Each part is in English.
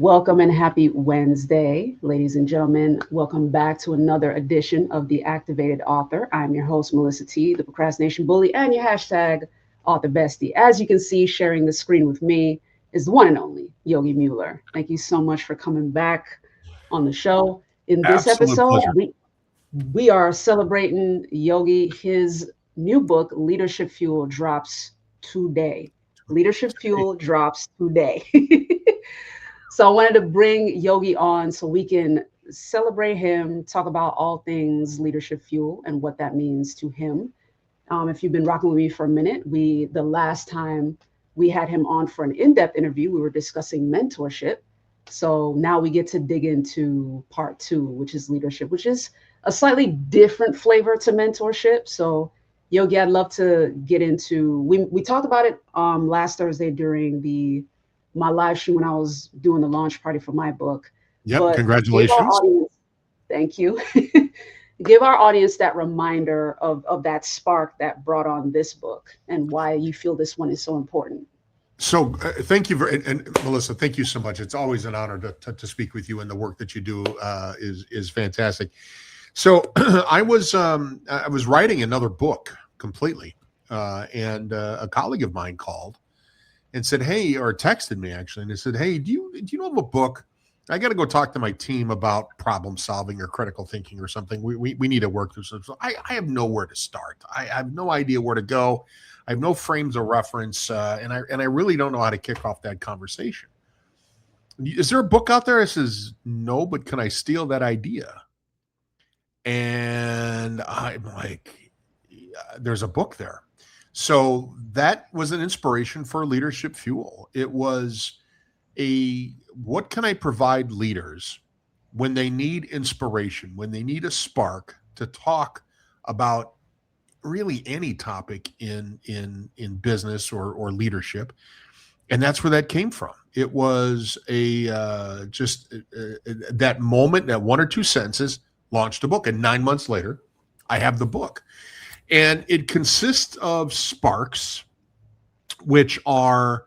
Welcome and happy Wednesday, ladies and gentlemen. Welcome back to another edition of The Activated Author. I'm your host, Melissa T, the procrastination bully, and your hashtag author bestie. As you can see, sharing the screen with me is the one and only Yogi Mueller. Thank you so much for coming back on the show. In this Absolute episode, pleasure. we are celebrating Yogi. His new book, Leadership Fuel, drops today. Leadership Fuel drops today. So I wanted to bring Yogi on so we can celebrate him, talk about all things leadership fuel and what that means to him. If you've been rocking with me for a minute, the last time we had him on for an in-depth interview, we were discussing mentorship. So now we get to dig into part two, which is leadership, which is a slightly different flavor to mentorship. So Yogi, I'd love to get into. We talked about it last Thursday during the my live stream when I was doing the launch party for my book, Yep. but give our Congratulations. audience, thank you, give our audience that reminder of that spark that brought on this book and why you feel this one is so important. So thank you, and Melissa, thank you so much. It's always an honor to speak with you, and the work that you do is fantastic. So I was writing another book completely, and a colleague of mine called and said, "Hey," or texted me actually, and they said, "Hey, do you know of a book? I got to go talk to my team about problem solving or critical thinking or something. We need to work through some." So I have nowhere to start. I have no idea where to go. I have no frames of reference, and I really don't know how to kick off that conversation. Is there a book out there? I says, "No, but can I steal that idea?" And I'm like, "Yeah, there's a book there." So that was an inspiration for Leadership Fuel. It was what can I provide leaders when they need inspiration, when they need a spark to talk about really any topic in business or leadership. And that's where that came from. It was that moment, that one or two sentences, launched a book, and 9 months later, I have the book. And it consists of sparks, which are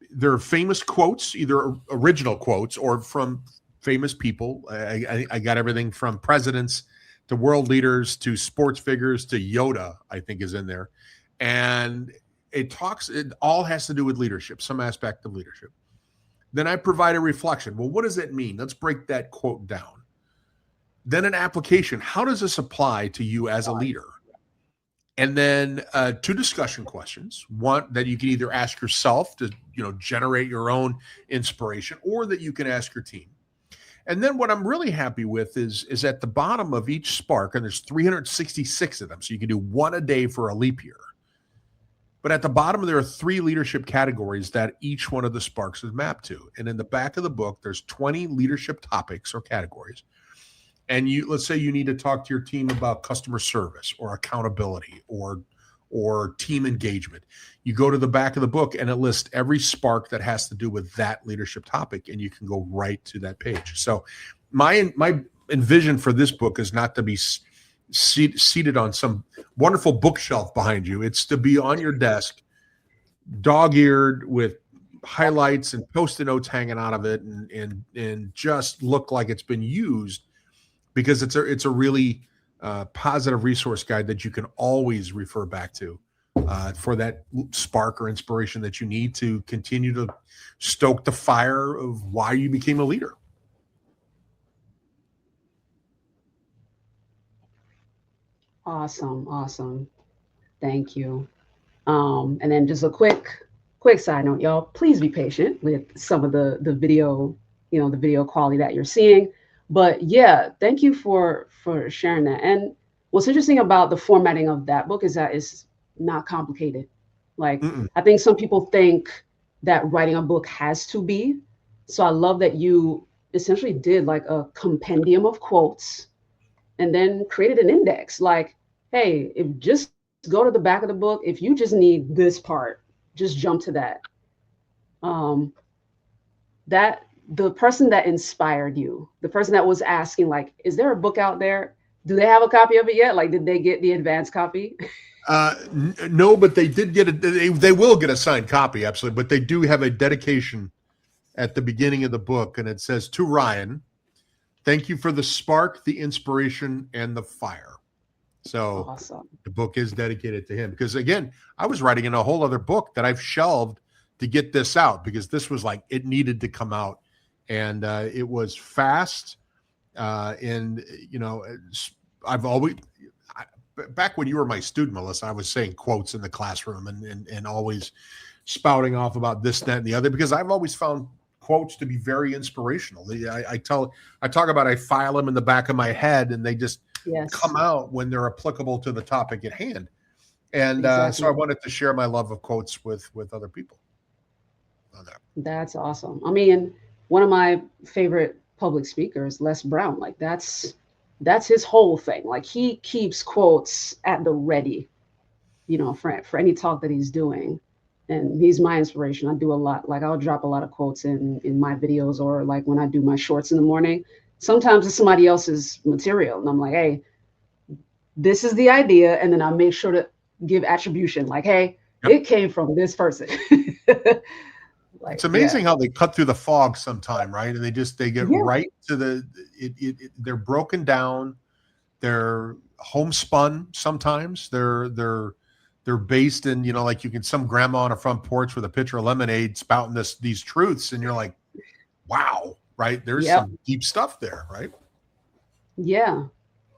they're famous quotes, either original quotes or from famous people. I got everything from presidents to world leaders to sports figures to Yoda, I think, is in there. And it all has to do with leadership, some aspect of leadership. Then I provide a reflection. Well, what does that mean? Let's break that quote down. Then an application. How does this apply to you as a leader? And then two discussion questions. One that you can either ask yourself to generate your own inspiration, or that you can ask your team. And then what I'm really happy with is at the bottom of each spark, and there's 366 of them, so you can do one a day for a leap year. But at the bottom, there are 3 leadership categories that each one of the sparks is mapped to. And in the back of the book, there's 20 leadership topics or categories. And let's say you need to talk to your team about customer service or accountability or team engagement. You go to the back of the book and it lists every spark that has to do with that leadership topic, and you can go right to that page. So my envision for this book is not to be seated on some wonderful bookshelf behind you. It's to be on your desk, dog-eared, with highlights and Post-it notes hanging out of it, and just look like it's been used, because it's a really positive resource guide that you can always refer back to for that spark or inspiration that you need to continue to stoke the fire of why you became a leader. Awesome. Thank you. And then just a quick side note, y'all, please be patient with some of the video, the video quality that you're seeing. But yeah, thank you for sharing that. And what's interesting about the formatting of that book is that it's not complicated. Like, Mm-mm. I think some people think that writing a book has to be. So I love that you essentially did like a compendium of quotes and then created an index. Like, hey, if just go to the back of the book, if you just need this part, just jump to that. Um, that the person that inspired you, the person that was asking, like, is there a book out there? Do they have a copy of it yet? Like, did they get the advanced copy? No, but they did get they will get a signed copy, absolutely. But they do have a dedication at the beginning of the book, and it says, "To Ryan, thank you for the spark, the inspiration, and the fire." So Awesome. the book is dedicated to him because, again, I was writing in a whole other book that I've shelved to get this out because this was like it needed to come out, and it was fast. And I've always back when you were my student, Melissa, I was saying quotes in the classroom and always spouting off about this, that, and the other because I've always found quotes to be very inspirational. I talk about I file them in the back of my head and they just Yes, come out when they're applicable to the topic at hand. And so I exactly. wanted to share my love of quotes with other people on that. That's awesome. I mean, one of my favorite public speakers, Les Brown, like that's his whole thing. Like he keeps quotes at the ready, for any talk that he's doing. And he's my inspiration. I do a lot. Like I'll drop a lot of quotes in my videos or like when I do my shorts in the morning. Sometimes it's somebody else's material. And I'm like, hey, this is the idea. And then I make sure to give attribution. Like, hey, Yep. it came from this person. It's Like, yeah. amazing how they cut through the fog sometime, right? And they get Yeah. right to they're broken down, they're homespun sometimes. They're based in, like you can some grandma on a front porch with a pitcher of lemonade spouting these truths, and you're like, wow, right? There's Yep. some deep stuff there, right? Yeah.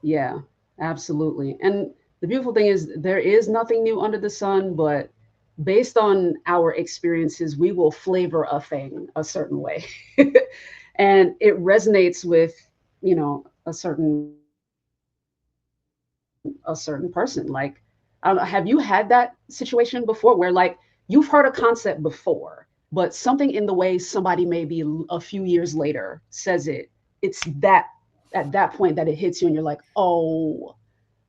Yeah. Absolutely. And the beautiful thing is there is nothing new under the sun, but based on our experiences, we will flavor a thing a certain way. And it resonates with, a certain person. Like, I don't know, have you had that situation before where like you've heard a concept before, but something in the way somebody maybe a few years later says it's that at that point that it hits you and you're like, oh,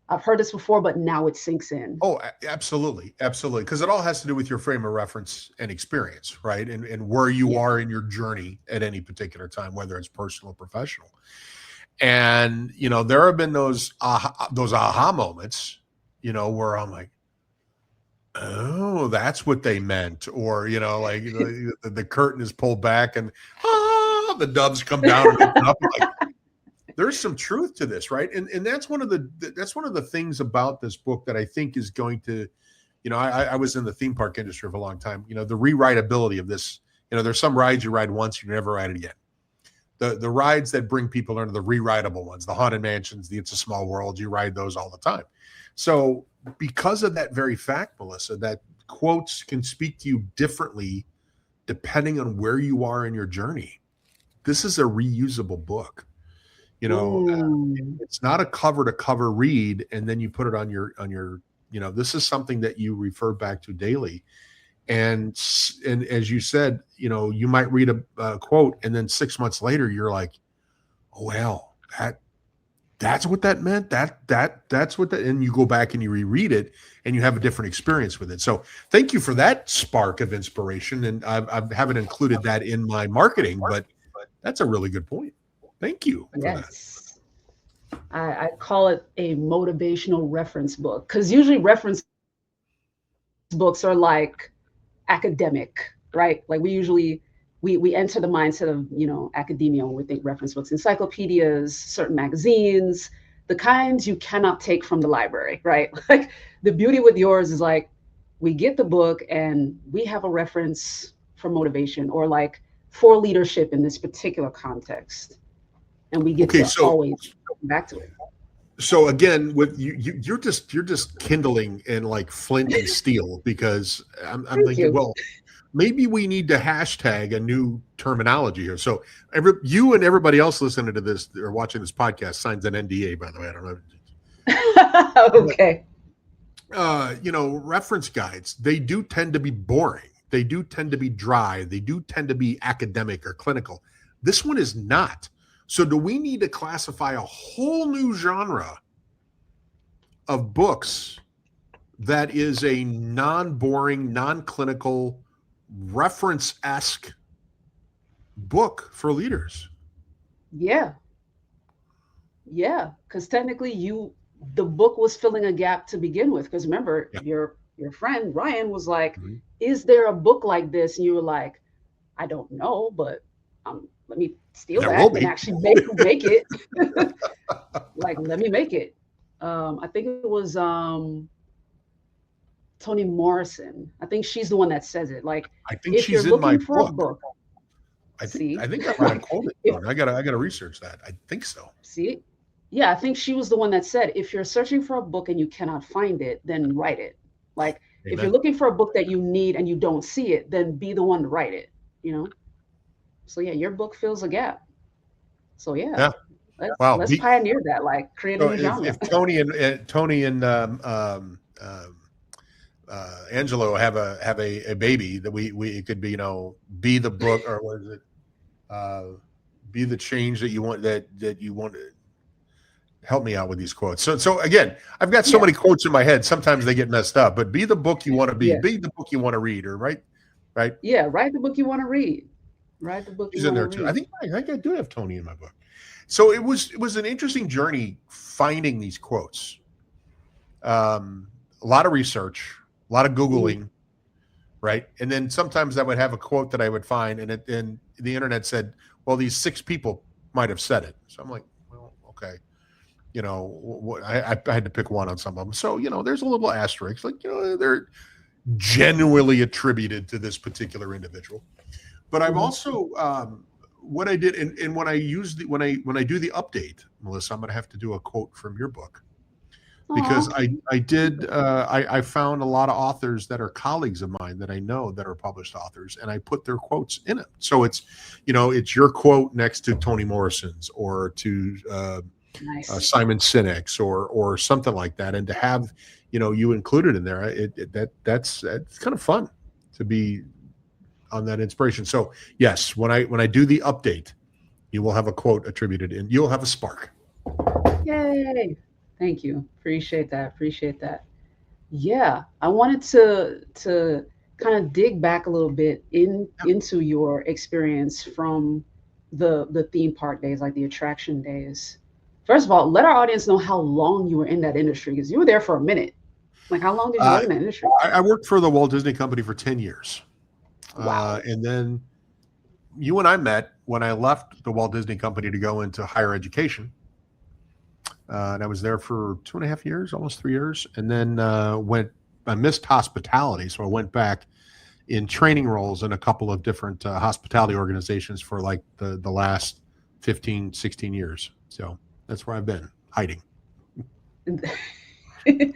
I've heard this before, but now it sinks in. Oh, absolutely, absolutely, because it all has to do with your frame of reference and experience, right? And where you Yeah. are in your journey at any particular time, whether it's personal or professional. And there have been those aha moments, where I'm like, oh, that's what they meant, or like the curtain is pulled back and the doves come down and open up. Like, there's some truth to this, right? And that's one of the things about this book that I think is going to, I was in the theme park industry for a long time. The rewritability of this. There's some rides you ride once, you never ride it again. The rides that bring people into the rewritable ones, the Haunted Mansions, the It's a Small World, you ride those all the time. So because of that very fact, Melissa, that quotes can speak to you differently depending on where you are in your journey. This is a reusable book. Mm, It's not a cover to cover read and then you put it on your this is something that you refer back to daily. And as you said, you might read a quote and then 6 months later you're like, oh well, that's what that meant. That's what that, and you go back and you reread it and you have a different experience with it. So thank you for that spark of inspiration. And I haven't included that in my marketing, but that's a really good point. Thank you for that. yes. I call it a motivational reference book because usually reference books are like academic, right? Like we enter the mindset of academia when we think reference books, encyclopedias, certain magazines, the kinds you cannot take from the library, right? Like the beauty with yours is like we get the book and we have a reference for motivation or like for leadership in this particular context, and we get Okay, to so always come back to it. again with you're just kindling in like flint and steel because I'm Thank thinking, you. well, maybe we need to hashtag a new terminology here. So you and everybody else listening to this or watching this podcast signs an NDA, by the way. I don't know. Okay. Reference guides, they do tend to be boring. They do tend to be dry. They do tend to be academic or clinical. This one is not. So do we need to classify a whole new genre of books that is a non-boring, non-clinical, reference-esque book for leaders? Yeah. Yeah. Because technically, the book was filling a gap to begin with. Because remember, Yeah. your friend Ryan was like, Mhm. "Is there a book like this?" And you were like, I don't know, but let me steal There will that and be. actually make it. Like, let me make it. I think it was Toni Morrison. I think she's the one that says it. Like, I think if you're she's in my looking for a book. book, I see, think I might have like, quoted if one. I gotta research that. I think so. see, yeah, I think she was the one that said, if you're searching for a book and you cannot find it, then write it. Like, if you're Amen. looking for a book that you need and you don't see it, then be the one to write it. You know. So yeah, your book fills a gap. So yeah, Yeah. Wow. let's pioneer that. Like, create a So new genre. if Tony and Angelo have a baby that we it could be, be the book, or what is it, uh, be the change that you want, that you want to help me out with these quotes. So again, I've got so Yeah, many quotes in my head. Sometimes they get messed up, but be the book you want to yeah, be the book you want to read, or right. yeah. Write the book you want to read. Write the book you She's in want to there too. read. I think I do have Tony in my book. So it was an interesting journey finding these quotes. A lot of research, a lot of Mhm. Googling, right? And then sometimes I would have a quote that I would find, and the internet said, well, these six people might have said it. So I'm like, well, okay. I had to pick one on some of them. So, there's a little asterisk, like, they're genuinely attributed to this particular individual. But I've Mhm. also, what I did, and when I use when I do the update, Melissa, I'm going to have to do a quote from your book, because Aw. I found a lot of authors that are colleagues of mine that I know that are published authors, and I put their quotes in it. So it's your quote next to Toni Morrison's, or to Nice. Simon Sinek's, or something like that, and to have you included in there, that's kind of fun to be on that inspiration. So yes, when I do the update, you will have a quote attributed, and you'll have a spark. Yay. Thank you. Appreciate that. Appreciate that. Yeah, I wanted to kind of dig back a little bit into your experience from the theme park days, like the attraction days. First of all, let our audience know how long you were in that industry, because you were there for a minute. Like, how long did you Uh, work in that industry? I worked for the Walt Disney Company for 10 years. Wow. And then you and I met when I left the Walt Disney Company to go into higher education. And I was there for 2.5 years, almost 3 years. And then I missed hospitality. So I went back in training roles in a couple of different hospitality organizations for like the last 15, 16 years. So that's where I've been hiding. And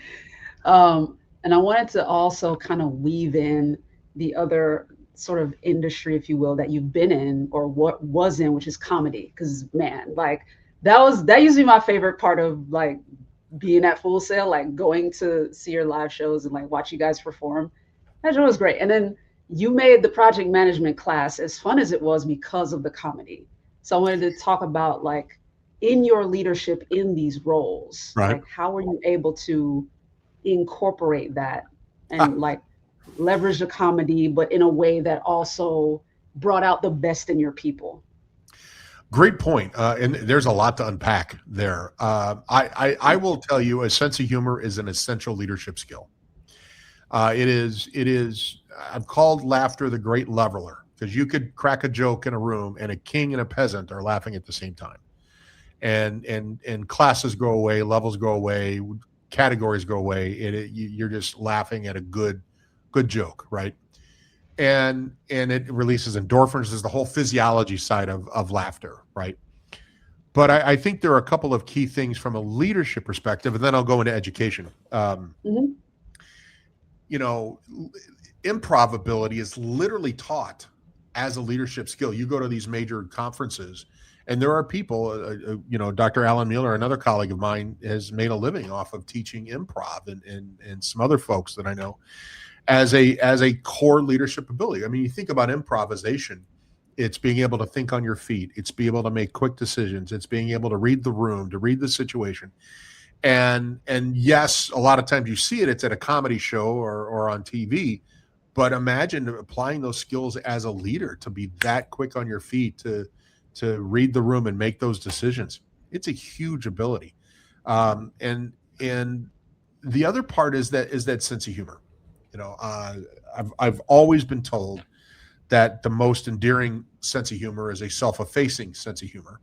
I wanted to also kind of weave in the other sort of industry, if you will, that you've been in or what was in, which is comedy. Because man, like, that used to be my favorite part of like being at Full Sail, like going to see your live shows and like watch you guys perform. That show was great. And then you made the project management class as fun as it was because of the comedy. So I wanted to talk about, like, in your leadership in these roles, Right. like, how were you able to incorporate that and Ah, like leverage the comedy, but in a way that also brought out the best in your people? great point. And there's a lot to unpack there. I will tell you, a sense of humor is an essential leadership skill. It is. I've called laughter the great leveler, because you could crack a joke in a room, and a king and a peasant are laughing at the same time. And classes go away, levels go away, categories go away. You're just laughing at a good joke, right? And it releases endorphins. There's the whole physiology side of laughter, right? But I think there are a couple of key things from a leadership perspective, and then I'll go into education. Hmm. You know, improv ability is literally taught as a leadership skill. You go to these major conferences, and there are people, Dr. Alan Mueller, another colleague of mine, has made a living off of teaching improv, and some other folks that I know, as a core leadership ability. I mean, you think about improvisation, it's being able to think on your feet, it's being able to make quick decisions, it's being able to read the room, to read the situation. And yes, a lot of times you see it, it's at a comedy show or on TV. But imagine applying those skills as a leader, to be that quick on your feet, to read the room and make those decisions. It's a huge ability. And the other part is that sense of humor. You know, I've always been told that the most endearing sense of humor is a self-effacing sense of humor.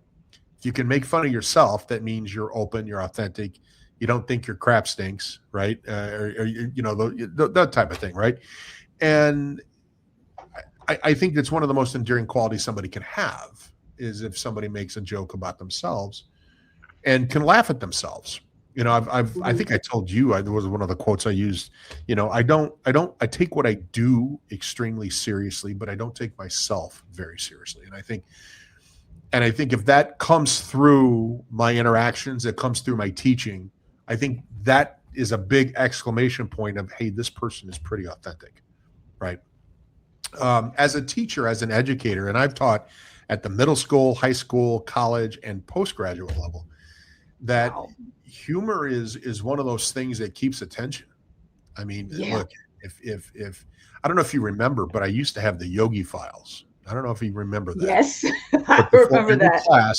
If you can make fun of yourself, that means you're open, you're authentic, you don't think your crap stinks, right? Or you know, that type of thing, right? And I think that's one of the most endearing qualities somebody can have is if somebody makes a joke about themselves and can laugh at themselves. You know, I Mhm. think I told you, there was one of the quotes I used, you know, I take what I do extremely seriously, but I don't take myself very seriously. And I think if that comes through my interactions, it comes through my teaching, I think that is a big exclamation point of, hey, this person is pretty authentic, right? As a teacher, as an educator, and I've taught at the middle school, high school, college, and postgraduate level, that Wow. humor is one of those things that keeps attention. I mean, Yeah. look, if I don't know if you remember, but I used to have the Yogi files. I don't know if you remember that. Yes. I But before remember that.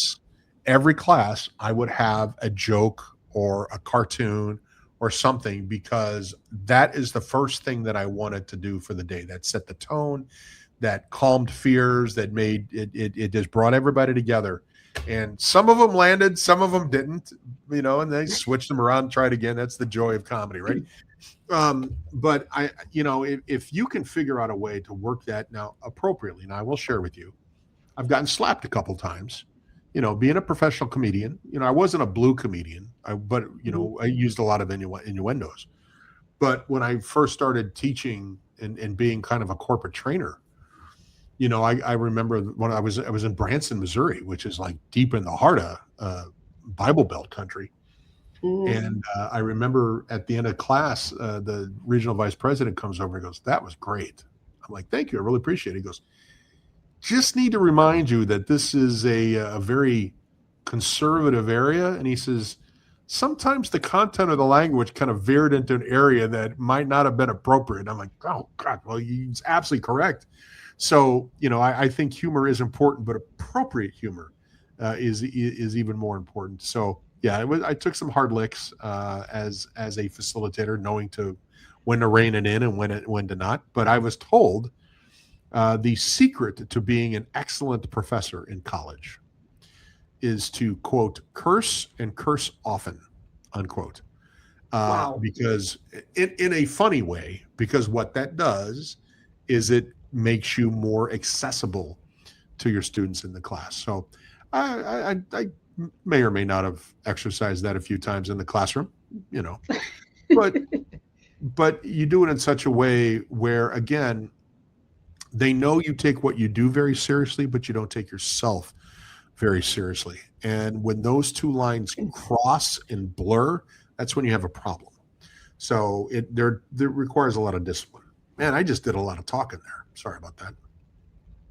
every class, I would have a joke or a cartoon or something because that is the first thing that I wanted to do for the day. That set the tone, that calmed fears, that made it just brought everybody together. And some of them landed, some of them didn't, you know, and they switched them around and tried again. That's the joy of comedy, right? But you know, if you can figure out a way to work that now appropriately, and I will share with you, I've gotten slapped a couple times. You know, being a professional comedian, you know, I wasn't a blue comedian, but you Mhm. know, I used a lot of innuendos. But when I first started teaching and being kind of a corporate trainer, you know, I remember when I was in Branson, Missouri, which is like deep in the heart of Bible Belt country. Mhm. And I remember at the end of class, the regional vice president comes over and goes, "That was great." I'm like, "Thank you, I really appreciate it." He goes, "Just need to remind you that this is a very conservative area." And he says, "Sometimes the content of the language kind of veered into an area that might not have been appropriate." I'm like, "Oh, God, well, he's absolutely correct." So, you know, I think humor is important, but appropriate humor is even more important. So, yeah, I took some hard licks as a facilitator, knowing to when to rein it in and when to not. But I was told the secret to being an excellent professor in college is to quote curse and curse often, unquote, Wow. because in a funny way, because what that does is it makes you more accessible to your students in the class. So I may or may not have exercised that a few times in the classroom, you know, but you do it in such a way where again they know you take what you do very seriously, but you don't take yourself very seriously. And when those two lines cross and blur, that's when you have a problem. So there requires a lot of discipline. Man, I just did a lot of talking there. Sorry about that.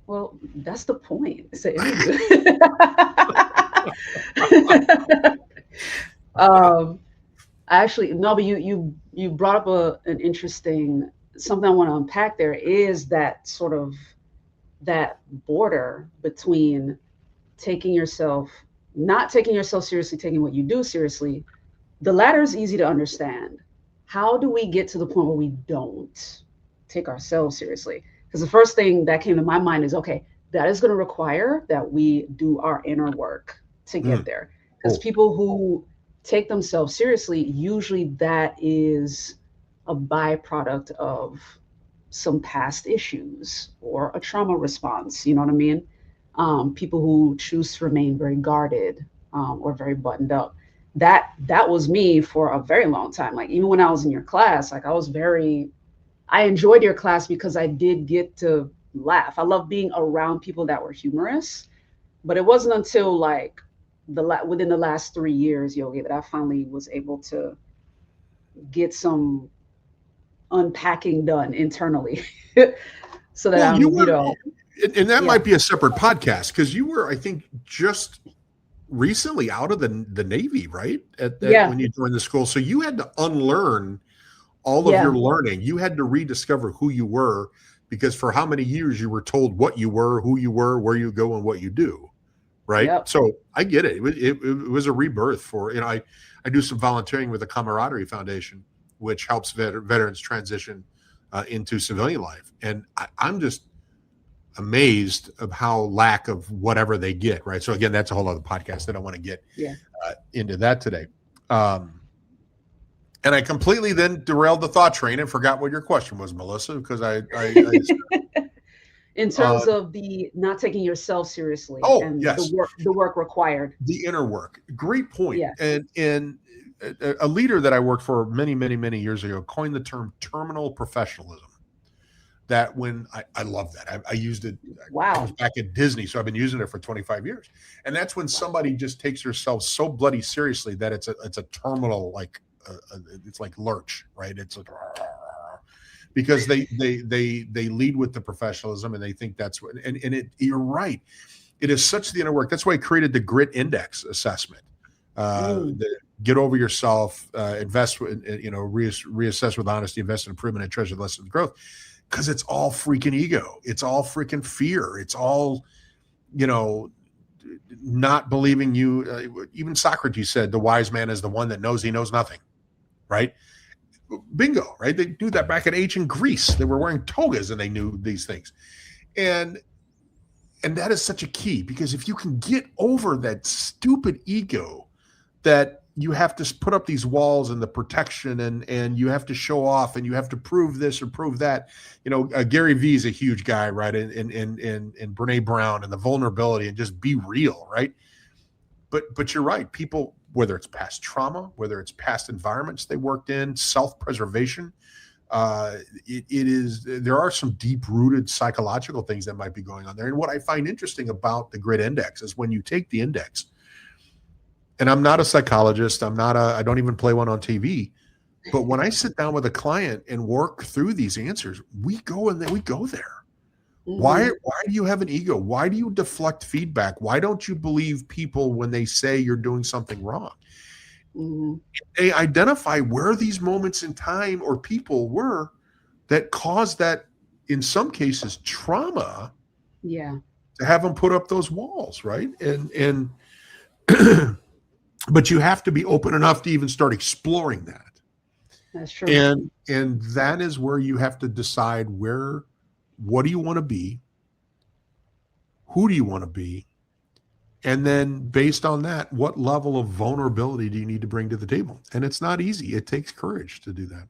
Well, that's the point. It's an interview. um, Actually, no, but you brought up an interesting something I want to unpack. There is that sort of that border between taking yourself, not taking yourself seriously, taking what you do seriously. The latter is easy to understand. How do we get to the point where we don't take ourselves seriously? Because the first thing that came to my mind is, okay, that is going to require that we do our inner work to get Mm, there. Because cool. people who take themselves seriously, usually that is a byproduct of some past issues or a trauma response. You know what I mean? People who choose to remain very guarded or very buttoned up. That was me for a very long time. Like even when I was in your class, like I enjoyed your class because I did get to laugh. I love being around people that were humorous. But it wasn't until like within the last 3 years, Yogi, that I finally was able to get some unpacking done internally, so that Well, you I'm, were, and that yeah, might be a separate podcast because you were, I think, just recently out of the Navy, right? At yeah, when you joined the school, so you had to unlearn all of yeah, your learning. You had to rediscover who you were because for how many years you were told what you were, who you were, where you go, and what you do. Right. yep. So I get it. It was a rebirth for, you know, I do some volunteering with the Camaraderie Foundation, which helps veterans transition into civilian life. And I'm just amazed of how lack of whatever they get, right? So again, that's a whole other podcast. I don't want to get Yeah. into that today. And I completely then derailed the thought train and forgot what your question was, Melissa, because In uh, terms of the not taking yourself seriously oh and yes, the work required. the inner work. Great point. Yeah. And a leader that I worked for many years ago coined the term terminal professionalism. That when I love that. I used it. I was Wow. back at Disney, so I've been using it for 25 years. And that's when somebody just takes themselves so bloody seriously that it's a terminal, like it's like lurch, right? It's like, because they lead with the professionalism and they think that's what. And you're right. It is such the inner work. That's why I created the Grit Index assessment. Mm, The get over yourself, invest, reassess with honesty, invest in improvement, and treasure the lessons of growth, because it's all freaking ego. It's all freaking fear. It's all, you know, not believing you. Even Socrates said the wise man is the one that knows he knows nothing, right? Bingo, right? They do that back in ancient Greece. They were wearing togas and they knew these things. And that is such a key, because if you can get over that stupid ego that you have to put up these walls and the protection and you have to show off and you have to prove this or prove that. Gary Vee is a huge guy, right? And Brene Brown and the vulnerability and just be real, right? But you're right. People, whether it's past trauma, whether it's past environments they worked in, self-preservation, there are some deep-rooted psychological things that might be going on there. And what I find interesting about the Grit Index is when you take the index, and I'm not a psychologist, I don't even play one on TV, but when I sit down with a client and work through these answers, we go there. Why hmm do you have an ego? Why do you deflect feedback? Why don't you believe people when they say you're doing something wrong? hmm They identify where these moments in time or people were that caused that, in some cases, trauma, Yeah, to have them put up those walls, right? And but you have to be open enough to even start exploring that. that's true. And that is where you have to decide what do you want to be? Who do you want to be? And then based on that, what level of vulnerability do you need to bring to the table? And it's not easy. It takes courage to do that.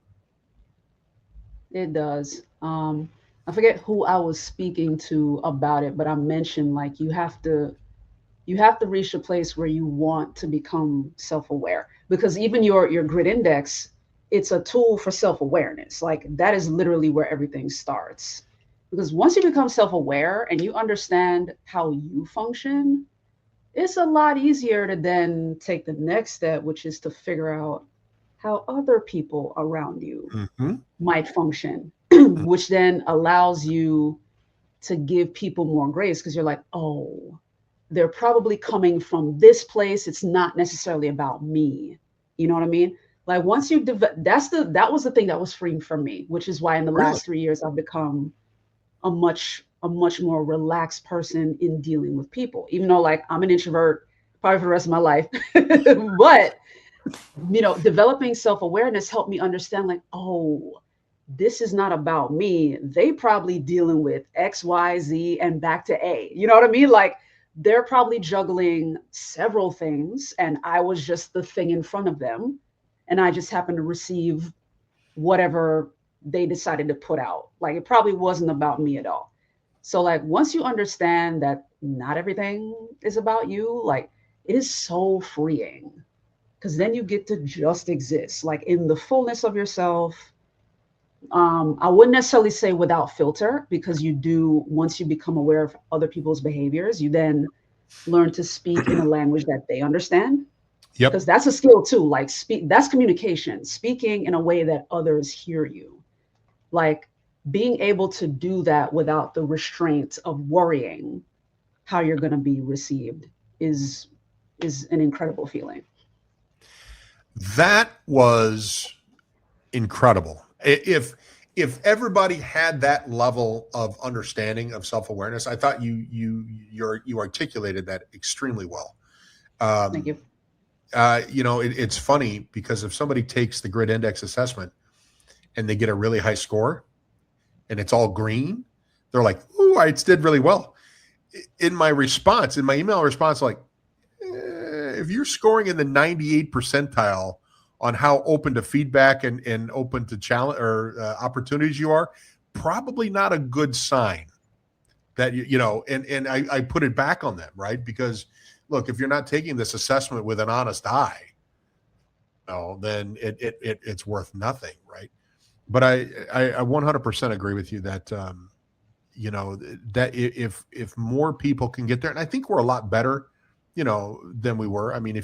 It does. I forget who I was speaking to about it, but I mentioned like you have to reach a place where you want to become self-aware, because even your grid index, it's a tool for self-awareness. Like that is literally where everything starts, because once you become self-aware and you understand how you function, it's a lot easier to then take the next step, which is to figure out how other people around you Mm-hmm. might function, which then allows you to give people more grace, because you're like, oh, they're probably coming from this place. It's not necessarily about me. You know what I mean? Like once you that was the thing that was freeing for me, which is why in the Really? last 3 years I've become a much more relaxed person in dealing with people. Even though like I'm an introvert probably for the rest of my life, but developing self awareness helped me understand like, oh, this is not about me. They probably dealing with X, Y, Z, and back to A. You know what I mean? Like they're probably juggling several things, and I was just the thing in front of them, and I just happened to receive whatever they decided to put out. Like it probably wasn't about me at all. So like once you understand that not everything is about you, like it is so freeing, because then you get to just exist like in the fullness of yourself. I wouldn't necessarily say without filter, because you do, once you become aware of other people's behaviors, you then learn to speak in a language that they understand, because Yep. that's a skill too. Like speak, that's communication, speaking in a way that others hear you. Like being able to do that without the restraint of worrying how you're going to be received is is an incredible feeling. That was incredible. If everybody had that level of understanding of self-awareness, I thought you articulated that extremely well. Thank Um, you. it's funny because if somebody takes the grid index assessment and they get a really high score and it's all green, they're like, "Ooh, why it did really well. In my response, in my email response, like, if you're scoring in the 98th percentile on how open to feedback and open to challenge or opportunities you are, probably not a good sign that, and I put it back on them, right? Because look, if you're not taking this assessment with an honest eye, then it's worth nothing, right? But I 100% agree with you that, that if more people can get there, and I think we're a lot better, than we were. I mean,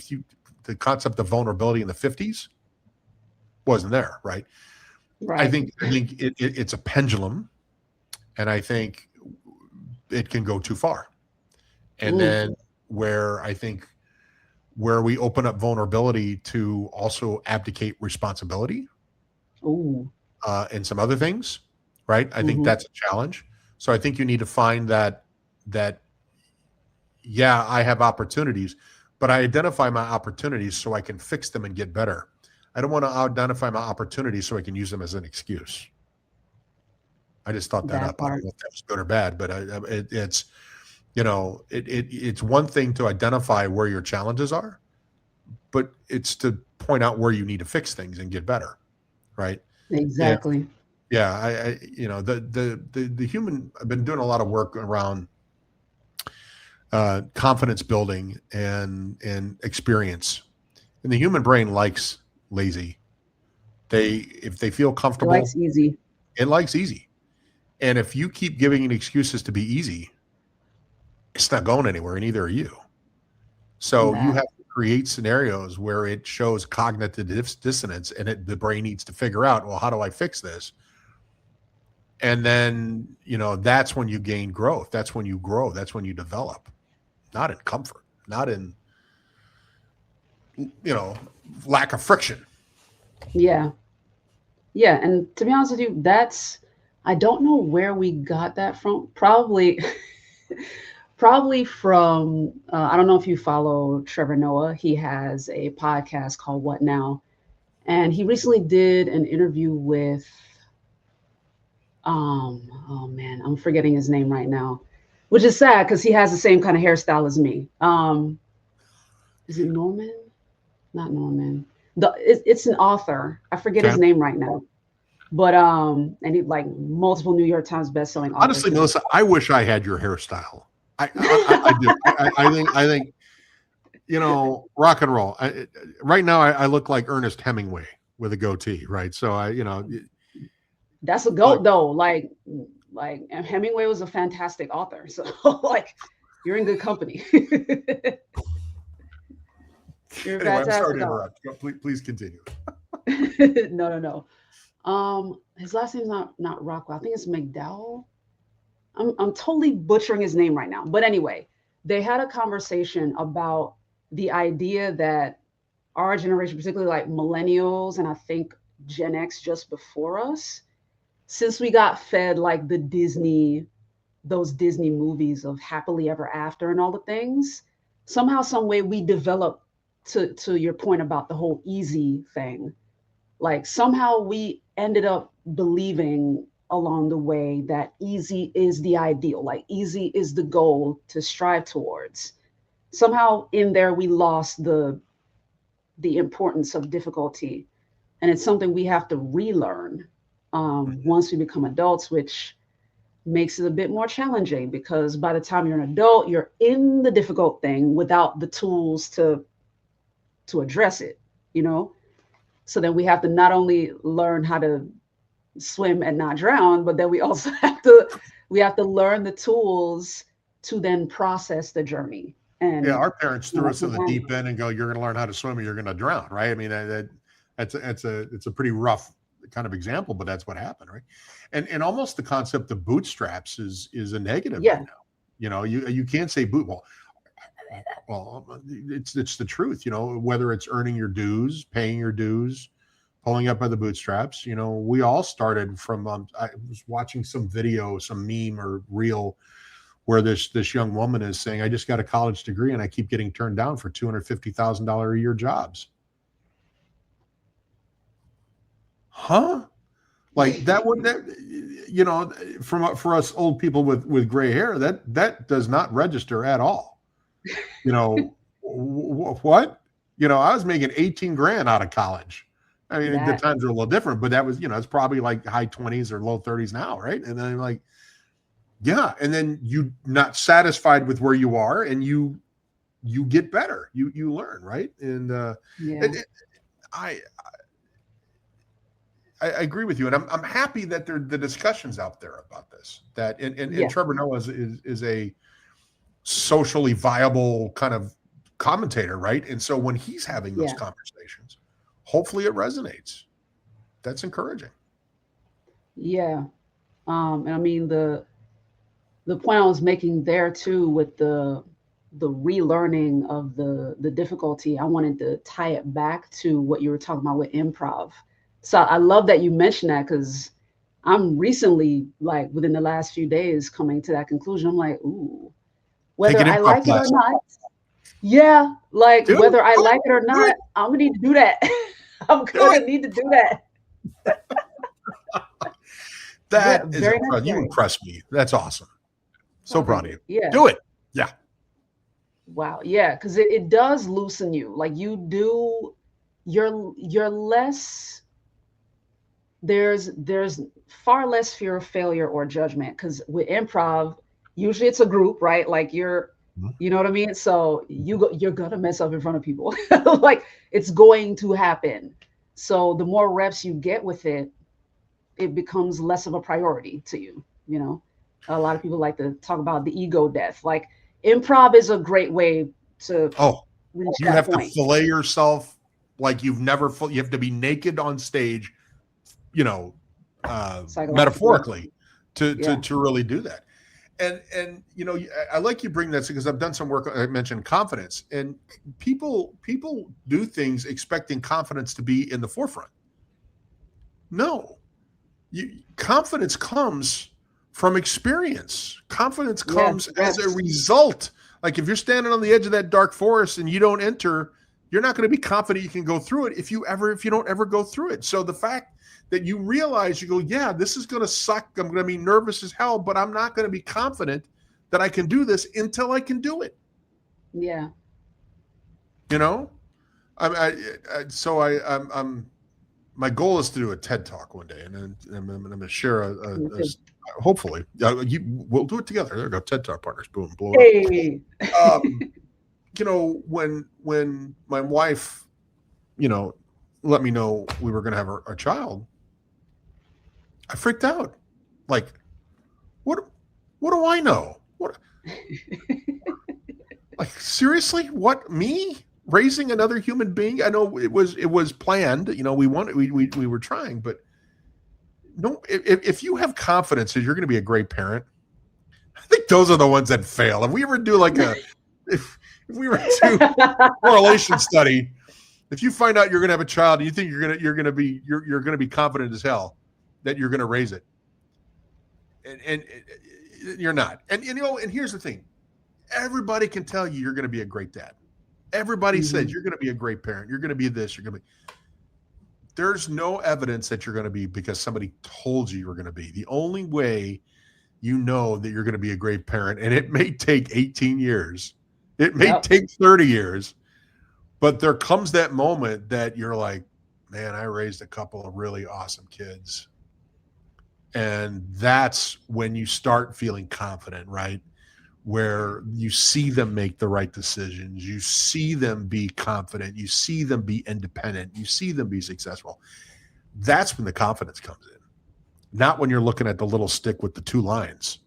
the concept of vulnerability in the 50s wasn't there, right? I Right. think it's a pendulum, and I think it can go too far. And Mm. then where we open up vulnerability to also abdicate responsibility Ooh. and some other things, right? I think Mm-hmm. that's a challenge. So I think you need to find that yeah, I have opportunities, but I identify my opportunities so I can fix them and get better. I don't want to identify my opportunities so I can use them as an excuse. I just thought that That up. I don't part. know if that was good or bad, but it's one thing to identify where your challenges are, but it's to point out where you need to fix things and get better, right? And Exactly. yeah, the human. I've been doing a lot of work around confidence building and experience, and the human brain likes lazy. If they feel It likes comfortable, easy. it likes easy. And if you keep giving it excuses to be easy, it's not going anywhere, and neither are you. So you That. have to create scenarios where it shows cognitive dissonance, and the brain needs to figure out, well, how do I fix this? And then, that's when you gain growth. That's when you grow. That's when you develop, not in comfort, not in, you know, lack of friction. Yeah. Yeah. And to be honest with you, I don't know where we got that from. Probably, probably from, I don't know if you follow Trevor Noah. He has a podcast called What Now? And he recently did an interview with, oh man, I'm forgetting his name right now, which is sad because he has the same kind of hairstyle as me. Is it Norman? Not Norman. It's an author. I forget Okay. his name right now. But and he like multiple New York Times best-selling author Honestly, too. Melissa, I wish I had your hairstyle. I do. I think rock and roll. Right now, I look like Ernest Hemingway with a goatee, right? So That's a like, goat though. Like Hemingway was a fantastic author. So like you're in good company. You're a anyway, I'm sorry fantastic to author. interrupt. Please continue. No, no, no. His last name's not Rockwell. I think it's McDowell. I'm totally butchering his name right now. But anyway, they had a conversation about the idea that our generation, particularly like millennials and I think Gen X just before us, since we got fed like those Disney movies of happily ever after and all the things, somehow, some way we developed to your point about the whole easy thing. Like somehow we ended up believing along the way that easy is the ideal, like easy is the goal to strive towards. Somehow in there we lost the importance of difficulty, and it's something we have to relearn once we become adults, which makes it a bit more challenging because by the time you're an adult, you're in the difficult thing without the tools to address it, you know. So then we have to not only learn how to swim and not drown, but then we also have to learn the tools to then process the journey. Yeah, And our parents threw us in the sometimes, deep end and go, "You're going to learn how to swim, or you're going to drown." Right? I mean, it's a pretty rough kind of example, but that's what happened, right? And almost the concept of bootstraps is a negative right yeah, now. You can't say boot. Well, it's the truth. Whether it's earning your dues, paying your dues, pulling up by the bootstraps. We all started from. I was watching some video, some meme or reel where this young woman is saying, "I just got a college degree and I keep getting turned down for $250,000 a year jobs." Huh? Like that would that you know from for us old people with gray hair that does not register at all. You know what? You know, I was making 18 grand out of college. I mean, the That, times are a little different, but that was, you know, it's probably like high 20s or low 30s now, right? And then I'm like, yeah, and then you not satisfied with where you are, and you get better, you learn, right? And yeah, it, I I agree with you, and I'm happy that there the discussions out there about this. That and yeah, Trevor Noah is a socially viable kind of commentator, right? And so when he's having those yeah, conversations, hopefully it resonates. That's encouraging. yeah. And I mean the point I was making there too with the relearning of the difficulty, I wanted to tie it back to what you were talking about with improv. So I love that you mentioned that because I'm recently, like within the last few days, coming to that conclusion. I'm like, ooh, Take whether an I improv like it or class. not, yeah, like Do it. whether I Do it. like it or Do not, it. I'm gonna need to do that. I'm Do gonna it. need to do that. That is Very impressive. You necessary. impress me. That's awesome. So Oh, proud thank of you. you. Yeah. Do it. Yeah. Wow. Yeah, because it does loosen you. Like you do, you're less. There's far less fear of failure or judgment because with improv, usually it's a group, right? Like Mhm. you know what I mean. So you're gonna mess up in front of people. Like it's going to happen. So the more reps you get with it, it becomes less of a priority to you. You know, a lot of people like to talk about the ego death. Like improv is a great way to Oh, reach you that have to point. fillet yourself like you've never. You have to be naked on stage, you know, Psychologically. metaphorically, Yeah. to really do that. And you know, I like you bring that because I've done some work. I mentioned confidence, and people do things expecting confidence to be in the forefront. No, confidence comes from experience. Confidence Yeah. comes as a Reps. result. Like if you're standing on the edge of that dark forest and you don't enter, you're not going to be confident you can go through it if you don't ever go through it. So the fact that you realize you go, yeah, this is going to suck. I'm going to be nervous as hell, but I'm not going to be confident that I can do this until I can do it. Yeah. You know, I'm my goal is to do a TED talk one day, and then I'm going to share Me too. hopefully we'll do it together. There we go, TED talk partners. Boom, blow it Hey. up. You know, when my wife, you know, let me know we were going to have a child, I freaked out. Like, what? What do I know? What? Like seriously? What me? Raising another human being? I know it was planned. You know, we were trying, but no. If you have confidence that you're going to be a great parent, I think those are the ones that fail. If we ever do like if we were to correlation study, if you find out you're going to have a child and you think you're going to be confident as hell that you're going to raise it, and you're not. And you know, and here's the thing: everybody can tell you you're going to be a great dad. Everybody says Hmm. you're going to be a great parent. You're going to be this. You're going to be. There's no evidence that you're going to be because somebody told you you're going to be. The only way you know that you're going to be a great parent, and it may take 18 years, it may Yep. take 30 years, but there comes that moment that you're like, man, I raised a couple of really awesome kids. And that's when you start feeling confident, right? Where you see them make the right decisions, you see them be confident, you see them be independent, you see them be successful. That's when the confidence comes in, not when you're looking at the little stick with the two lines.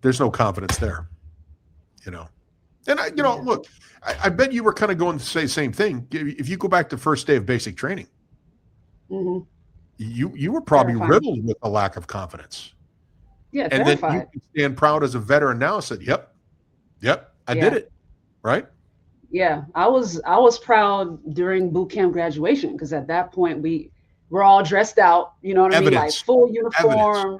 There's no confidence there, you know. And Yeah. look, I bet you were kind of going to say the same thing. If you go back to first day of basic training, Hmm. you were probably Terrifying. riddled with a lack of confidence. Yeah. And then you Terrified. can stand proud as a veteran now and said, yep, I did Yeah. it. Right? Yeah. I was proud during boot camp graduation because at that point we're all dressed out. You know what I mean? Like Evidence. full Evidence. uniform.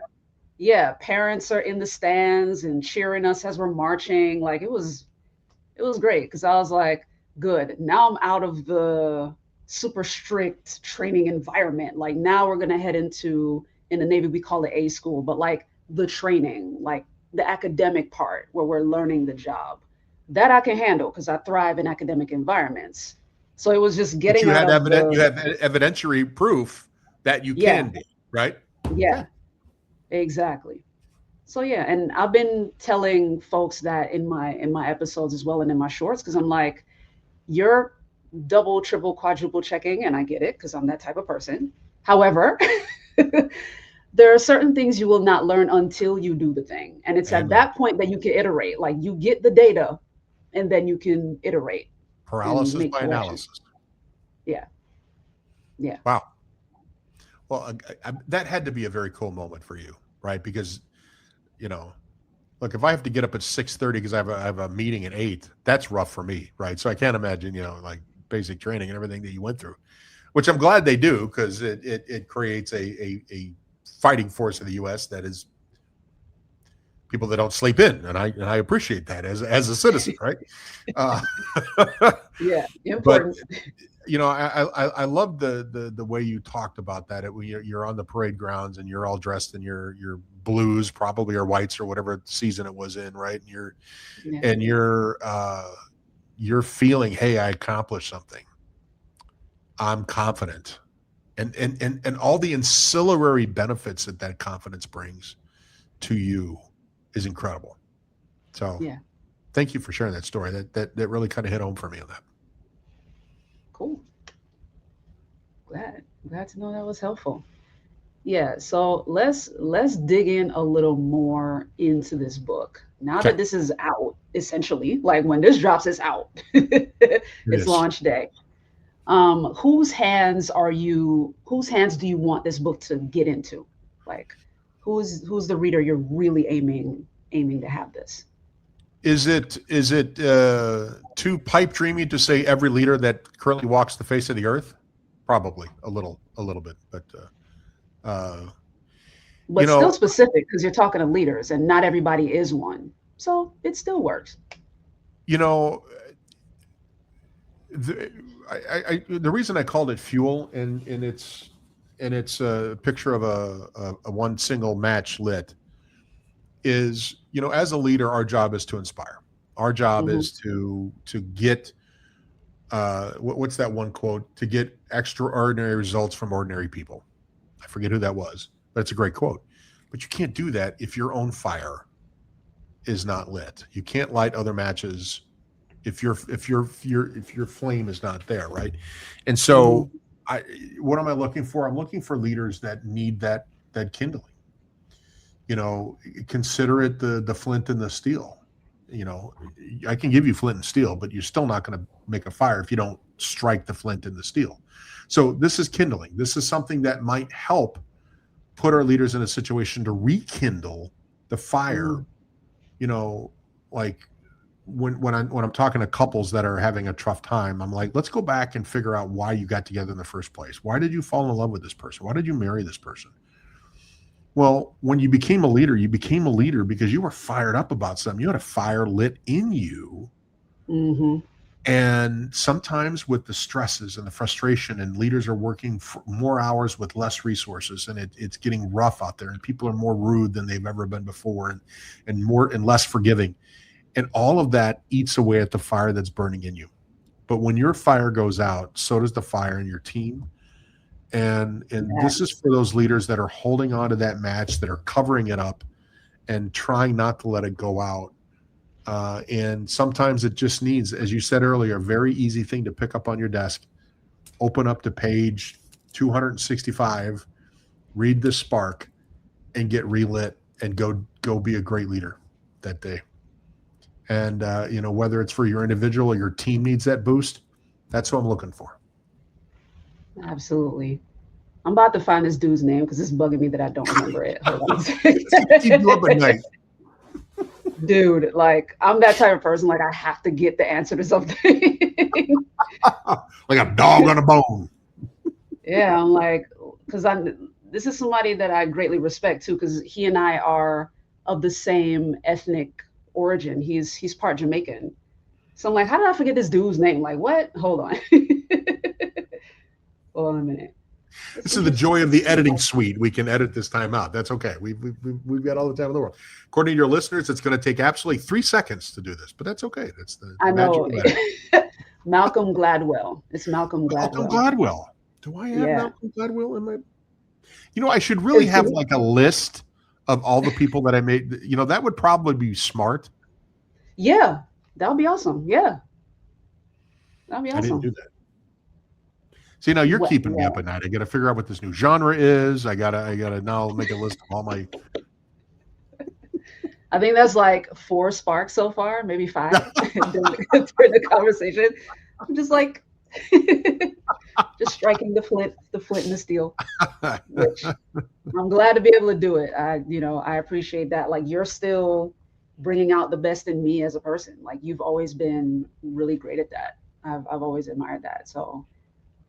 Yeah. Parents are in the stands and cheering us as we're marching. Like it was great because I was like, good. Now I'm out of the super strict training environment. Like now we're gonna head into, in the Navy we call it A school, but like the training, like the academic part where we're learning the job, that I can handle because I thrive in academic environments. So it was just But getting out of you the, have evidentiary proof that you yeah, can be, right? Okay. yeah, exactly. So yeah, and I've been telling folks that in my episodes as well and in my shorts, because I'm like, you're double, triple, quadruple checking, and I get it because I'm that type of person. However, there are certain things you will not learn until you do the thing. And it's at Amen. that point that you can iterate. Like you get the data and then you can iterate and Paralysis make by corrections. analysis. Yeah. Yeah. Wow. Well, that had to be a very cool moment for you, right? Because, you know, look, if I have to get up at 6:30 because I have a meeting at 8, that's rough for me, right? So I can't imagine, like basic training and everything that you went through, which I'm glad they do because it creates a fighting force in the U.S. that is people that don't sleep in, and I appreciate that as a citizen, right? Uh, Yeah. but Important. I love the way you talked about that. When you're on the parade grounds and you're all dressed in your blues, probably, or whites, or whatever season it was in, right? And Yeah. you're feeling, hey, I accomplished something. I'm confident, and all the ancillary benefits that confidence brings to you is incredible. So Yeah. thank you for sharing that story. That really kind of hit home for me on that. Cool. Glad to know that was helpful. Yeah, so let's dig in a little more into this book. Now Okay, that this is out, essentially, like when this drops, it's out. it It's is. launch day. Whose hands do you want this book to get into? Like who's the reader you're really aiming to have this? Is it too pipe dreamy to say every leader that currently walks the face of the earth? Probably a little bit, but you But still know, specific because you're talking to leaders and not everybody is one. So it still works. you know, the, the reason I called it fuel and it's a picture of a one single match lit is, as a leader, our job is to inspire. Our job Hmm. is to get what's that one quote? To get extraordinary results from ordinary people. I forget who that was, but it's a great quote. But you can't do that if your own fire is not lit. You can't light other matches if your flame is not there, right? And Hmm. so, I what am I looking for? I'm looking for leaders that need that kindling. You know, consider it the flint and the steel. You know, I can give you flint and steel, but you're still not going to make a fire if you don't strike the flint and the steel. So this is kindling. This is something that might help put our leaders in a situation to rekindle the fire. Hmm. You know, like when I'm talking to couples that are having a tough time, I'm like, let's go back and figure out why you got together in the first place. Why did you fall in love with this person? Why did you marry this person? Well, when you became a leader because you were fired up about something. You had a fire lit in you. Hmm. And sometimes with the stresses and the frustration, and leaders are working for more hours with less resources, and it's getting rough out there, and people are more rude than they've ever been before, and more and less forgiving. And all of that eats away at the fire that's burning in you. But when your fire goes out, so does the fire in your team. And Yeah. this is for those leaders that are holding on to that match, that are covering it up and trying not to let it go out. And sometimes it just needs, as you said earlier, a very easy thing to pick up on your desk, open up to page 265, read the spark, and get relit, and go be a great leader that day. And whether it's for your individual or your team needs that boost, that's what I'm looking for. Absolutely. I'm about to find this dude's name because it's bugging me that I don't remember it. Hold on a It's gonna keep you up at second. night. Dude, like I'm that type of person, like I have to get the answer to something. Like a dog on a bone. Yeah, I'm like, because I'm this is somebody that I greatly respect too, because he and I are of the same ethnic origin. He's part Jamaican. So I'm like, how did I forget this dude's name? Like, what? Hold on. Hold on a minute. That's This is the joy interesting. of the editing suite. We can edit this time out. That's okay. We've got all the time in the world. According to your listeners, it's going to take absolutely 3 seconds to do this, but that's okay. That's the I magic know. of editing. Malcolm Gladwell. It's Malcolm Malcolm Gladwell. Gladwell. Do I have Yeah. Malcolm Gladwell in my? I should really It's, have like a list of all the people that I made. That would probably be smart. yeah. That would be awesome. Yeah. That'd be I didn't do awesome. that. See, now you're Well, keeping me up well, at night. I got to figure out what this new genre is. I gotta now make a list of all my. I think that's like 4 sparks so far, maybe 5 during the conversation. I'm just like, just striking the flint and the steel, which I'm glad to be able to do it. I appreciate that. Like you're still bringing out the best in me as a person. Like you've always been really great at that. I've always admired that. So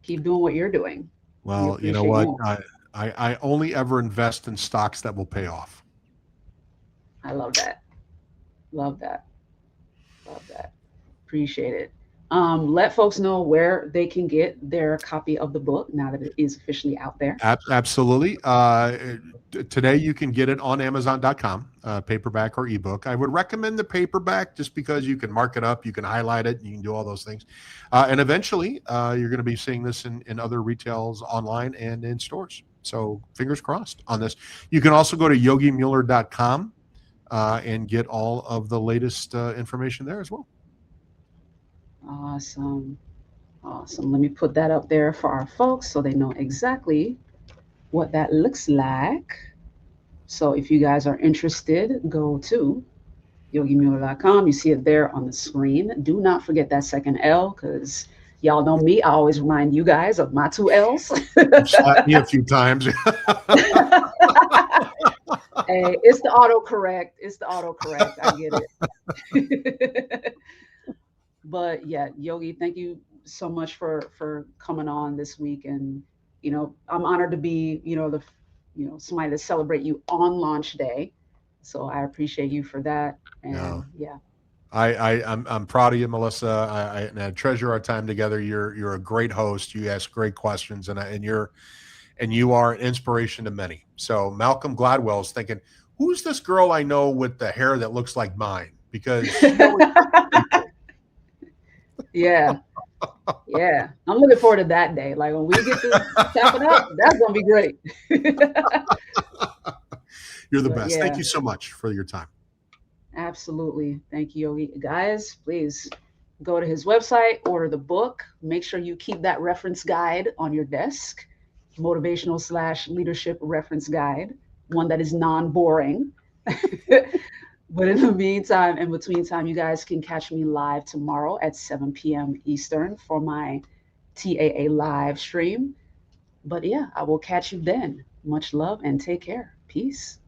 keep doing what you're doing. We Well, you know appreciate what? you. I only ever invest in stocks that will pay off. I love that. Love that. Love that. Appreciate it. Let folks know where they can get their copy of the book now that it is officially out there. Absolutely. Today you can get it on Amazon.com, paperback or ebook. I would recommend the paperback just because you can mark it up, you can highlight it, you can do all those things. And eventually you're going to be seeing this in other retails online and in stores. So fingers crossed on this. You can also go to yogimueller.com and get all of the latest information there as well. Awesome. Awesome. Let me put that up there for our folks so they know exactly what that looks like. So if you guys are interested, go to yogimueller.com. You see it there on the screen. Do not forget that second L because y'all know me. I always remind you guys of my 2 L's. You slapped me a few times. Hey, it's the autocorrect. It's the autocorrect. I get it. But yeah, Yogi, thank you so much for coming on this week. And I'm honored to be the somebody to celebrate you on launch day. So I appreciate you for that. Yeah. And yeah, I'm proud of you, Melissa. And I treasure our time together. You're a great host. You ask great questions, and you are an inspiration to many. So Malcolm Gladwell is thinking, who's this girl I know with the hair that looks like mine? Because she always people. yeah, yeah. I'm looking forward to that day. Like when we get to chop it up, that's gonna be great. You're the But best. Thank yeah, you so much for your time. absolutely. Thank you, Yogi. Guys, please go to his website, order the book. Make sure you keep that reference guide on your desk, motivational/leadership reference guide, one that is non-boring. But in the meantime, in between time, you guys can catch me live tomorrow at 7 p.m. Eastern for my TAA live stream. But yeah, I will catch you then. Much love and take care. Peace.